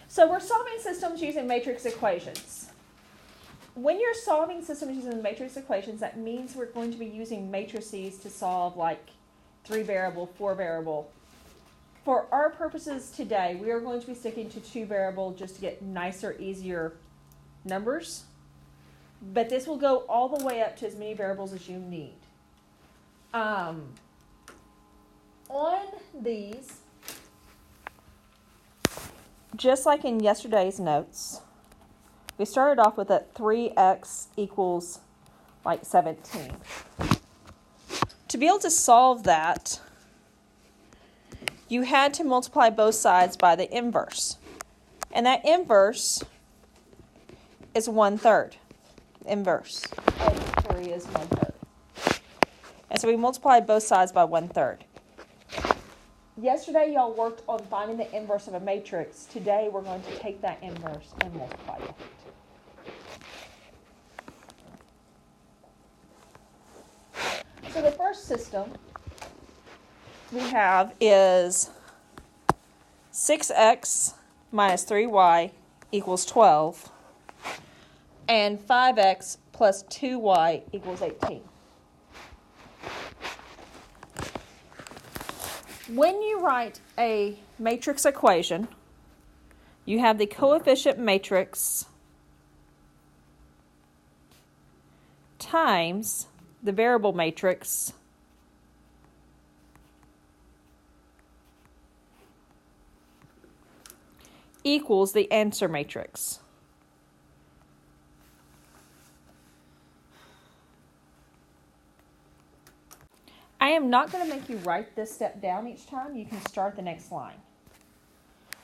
So we're solving systems using matrix equations. When you're solving systems using matrix equations, that means we're going to be using matrices to solve like 3-variable, 4-variable. For our purposes today, we are going to be sticking to 2-variable just to get nicer, easier numbers. But this will go all the way up to as many variables as you need. On these, just like in yesterday's notes, we started off with a 3x equals like 17. To be able to solve that, you had to multiply both sides by the inverse. And that inverse is 1/3. Inverse of 3 is 1/3. And so we multiplied both sides by 1/3. Yesterday, y'all worked on finding the inverse of a matrix. Today, we're going to take that inverse and multiply with it. So the first system we have is 6x minus 3y equals 12, and 5x plus 2y equals 18. When you write a matrix equation, you have the coefficient matrix times the variable matrix equals the answer matrix. I am not going to make you write this step down each time. You can start the next line.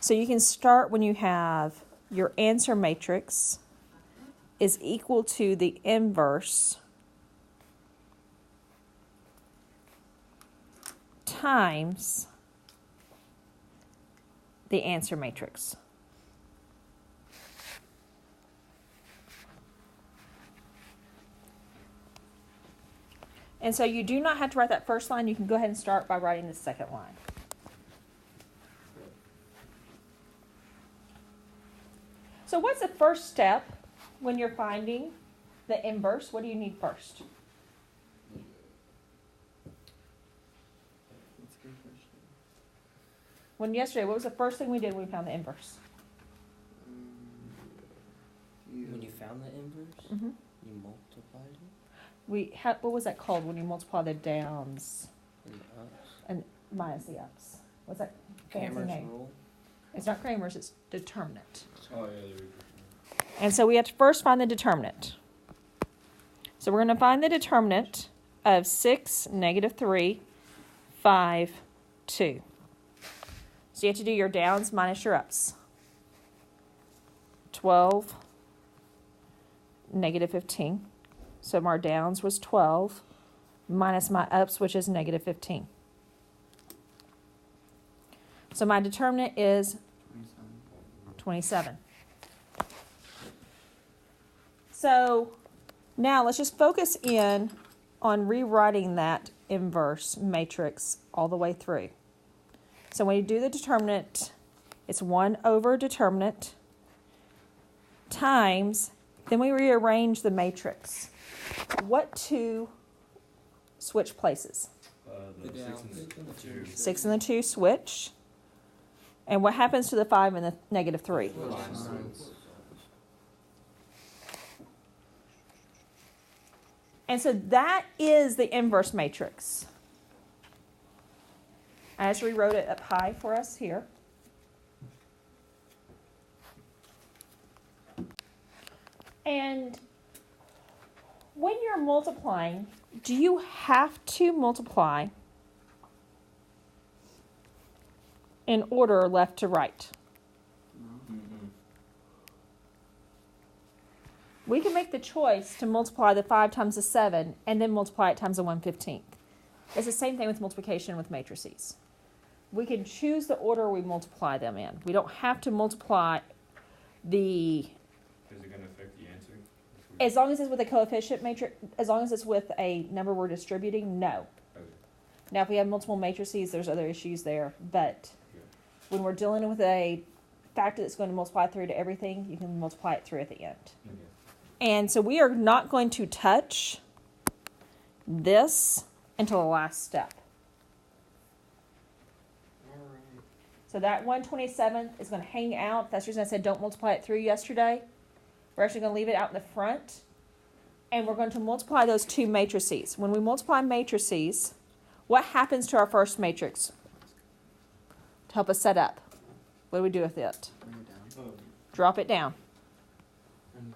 So you can start when you have your answer matrix is equal to the inverse times the answer matrix. And so you do not have to write that first line. You can go ahead and start by writing the second line. So what's the first step when you're finding the inverse? What do you need first? That's a good question. When yesterday, what was the first thing we did when we found the inverse? When you found the inverse, Mm-hmm. you multiplied it What was that called when you multiply the downs and ups. and minus the ups? What's that fancy Cramer's name? rule. It's not Cramer's, it's determinant. Oh, yeah, there we go. And so we have to first find the determinant. So we're going to find the determinant of 6, -3, 5, 2. So you have to do your downs minus your ups. 12, -15. So my downs was 12 minus my ups, which is -15. So my determinant is 27. So now let's just focus in on rewriting that inverse matrix all the way through. So when you do the determinant, it's 1 over determinant times, then we rearrange the matrix. What two switch places? The The 6 downs. and the 2. 6 and the 2 switch. And what happens to the 5 and the -3? And so that is the inverse matrix. I just rewrote it up high for us here. And when you're multiplying, do you have to multiply in order left to right? Mm-hmm. We can make the choice to multiply the 5 times the 7 and then multiply it times the 1/15. It's the same thing with multiplication with matrices. We can choose the order we multiply them in. We don't have to multiply the... Is it going to affect the answer? As long as it's with a coefficient matrix, as long as it's with a number we're distributing, no. Okay. Now, if we have multiple matrices, there's other issues there. But Yeah. when we're dealing with a factor that's going to multiply through to everything, you can multiply it through at the end. Okay. And so we are not going to touch this until the last step. Alright. So that 127th is going to hang out. That's the reason I said don't multiply it through yesterday. We're actually going to leave it out in the front. And we're going to multiply those two matrices. When we multiply matrices, what happens to our first matrix? To help us set up. What do we do with it? Bring it down. Oh, Drop it down. And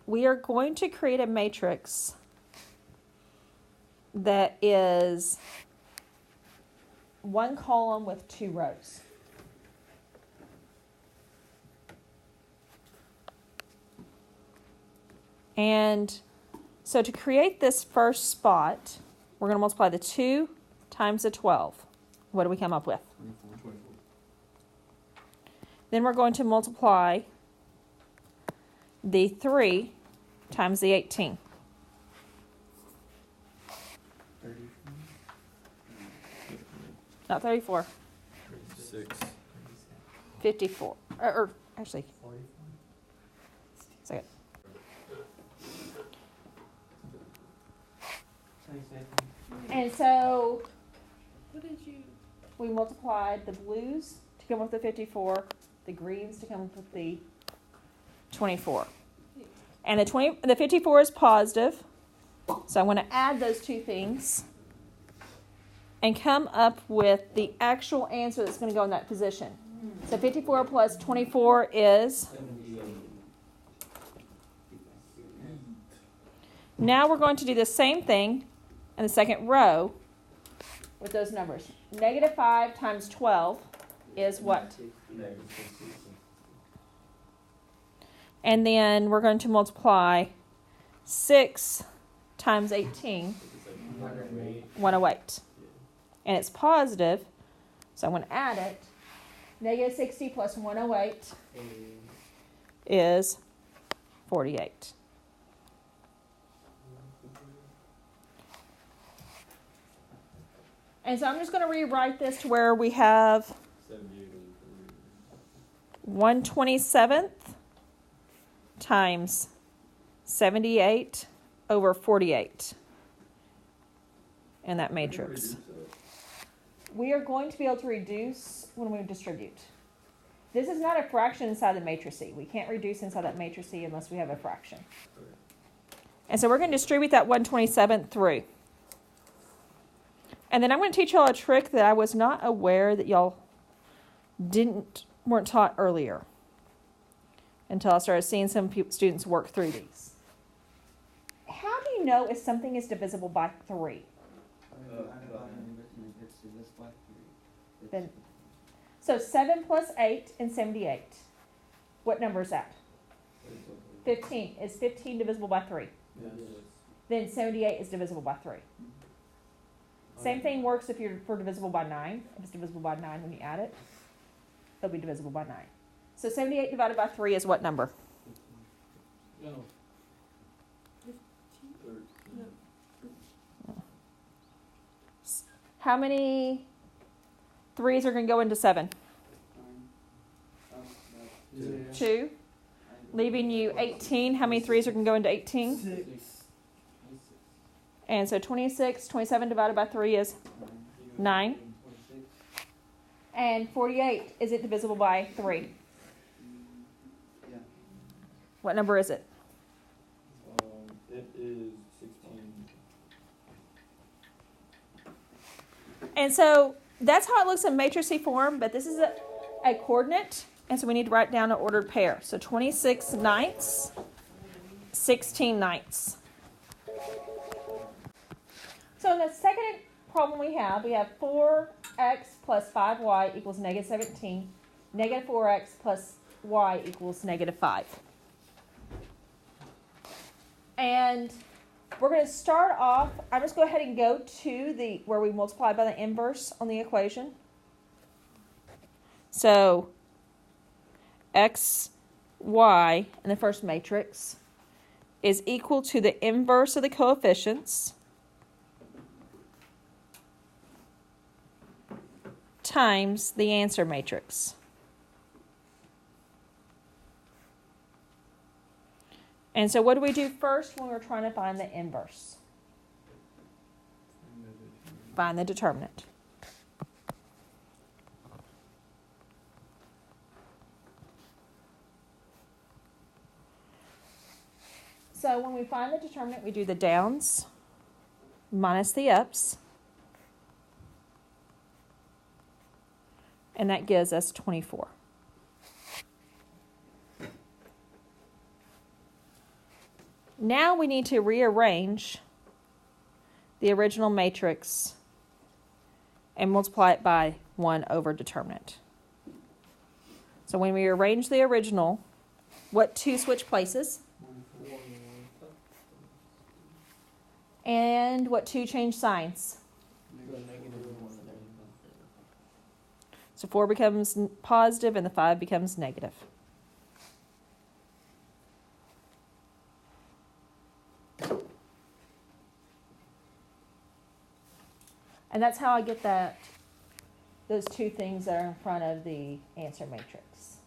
We are going to create a matrix that is one column with two rows. And so to create this first spot, we're going to multiply the 2 times the 12. What do we come up with? 24. Then we're going to multiply the 3 times the 18. 34. Not 34, 6. 54. Or actually, 44. second. 27. And so, we multiplied the blues to come up with the 54, the greens to come up with the 24. And the 54 is positive, so I'm going to add those two things and come up with the actual answer that's going to go in that position. So 54 plus 24 is... Now we're going to do the same thing in the second row with those numbers. Negative 5 times 12 is what? And then we're going to multiply 6 times 18, 108. And it's positive, so I'm going to add it. Negative 60 plus 108 is 48. And so I'm just going to rewrite this to where we have 1/27 times 78 over 48 in that matrix. We are going to be able to reduce when we distribute. This is not a fraction inside the matrix. We can't reduce inside that matrix unless we have a fraction. And so we're going to distribute that 1/27 through. And then I'm going to teach y'all a trick that I was not aware that y'all weren't taught earlier until I started seeing some students work through these. How do you know if something is divisible by 3? Then, so 7 plus 8 and 78. What number is that? 15. Is 15 divisible by 3? Then 78 is divisible by 3. Same thing works if you're for divisible by 9. If it's divisible by 9 when you add it, it'll be divisible by 9. So 78 divided by 3 is what number? No. How many 3s are going to go into 7? 2. Leaving you 18. How many 3s are going to go into 18? 6. And so 26, 27 divided by 3 is 9. And 48, is it divisible by 3? Yeah. What number is it? It is 16. And so that's how it looks in matrix form, but this is a coordinate, and so we need to write down an ordered pair. So 26 ninths, 16 ninths. So in the second problem we have 4x plus 5y equals negative 17. Negative 4x plus y equals negative 5. And we're going to start off, I'm just going to go ahead and go to where we multiply by the inverse on the equation. So x, y in the first matrix is equal to the inverse of the coefficients. times the answer matrix. And so what do we do first when we're trying to find the inverse? Find the determinant. So when we find the determinant, we do the downs minus the ups. And that gives us 24. Now we need to rearrange the original matrix and multiply it by 1 over determinant. So when we arrange the original, what two switch places? And what two change signs? So 4 becomes positive and the 5 becomes negative. And that's how I get those two things that are in front of the answer matrix.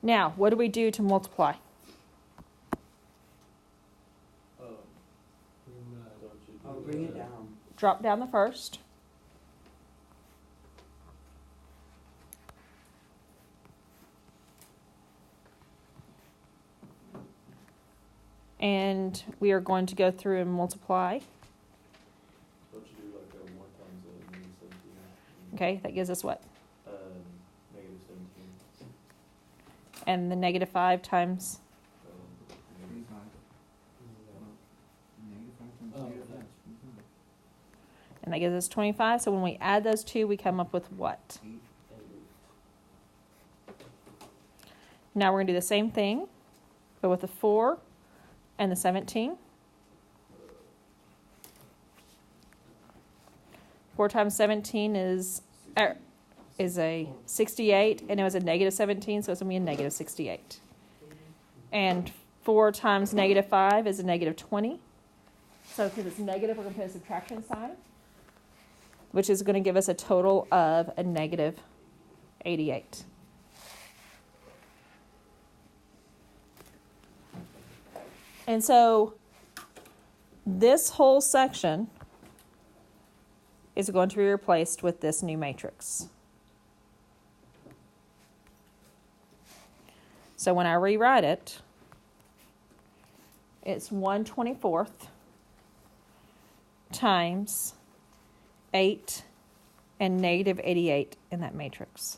Now, what do we do to multiply? Bring it down. Drop down the first. And we are going to go through and multiply. Don't you do like a 1 times a negative 17? Okay, that gives us what? Negative 17. And the negative 5 times. And that gives us 25. So when we add those two, we come up with what? Now we're going to do the same thing, but with the 4 and the 17. 4 times 17 is a 68, and it was a negative 17, so it's going to be a negative 68. And 4 times negative 5 is a negative 20. So because it's negative, we're going to put a subtraction sign, which is going to give us a total of a negative 88. And so this whole section is going to be replaced with this new matrix. So when I rewrite it, it's 1/24 times 8 and negative 88 in that matrix.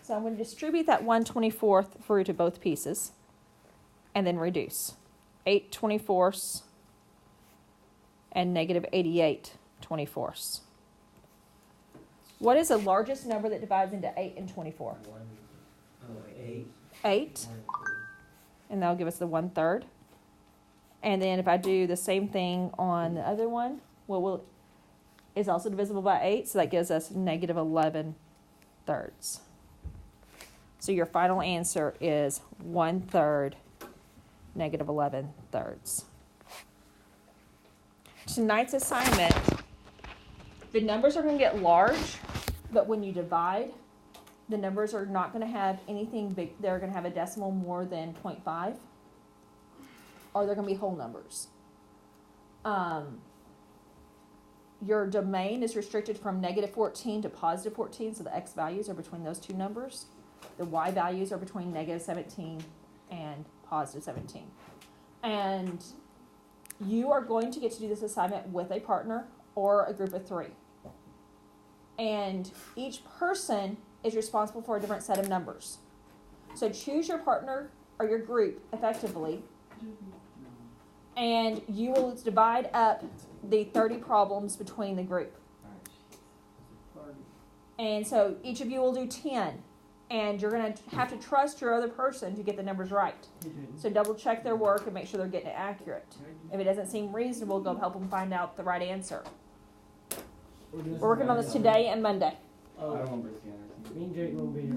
So I'm going to distribute that 1/24 through to both pieces and then reduce. 8/24 and negative 88/24. What is the largest number that divides into 8 and 24? 8. 8. And that'll give us the 1/3. And then if I do the same thing on the other one, it's also divisible by 8, so that gives us negative 11/3. So your final answer is 1/3, negative 11/3. Tonight's assignment, the numbers are going to get large, but when you divide, the numbers are not going to have anything big. They're going to have a decimal more than 0.5, or they're going to be whole numbers. Your domain is restricted from negative 14 to positive 14, so the x values are between those two numbers. The y values are between negative 17 and positive 17. And you are going to get to do this assignment with a partner or a group of 3. And each person is responsible for a different set of numbers. So choose your partner or your group effectively, and you will divide up the 30 problems between the group. And so each of you will do 10, and you're going to have to trust your other person to get the numbers right. So double check their work and make sure they're getting it accurate. If it doesn't seem reasonable, go help them find out the right answer. We're working on this today and Monday. Oh, me and Jake will be here.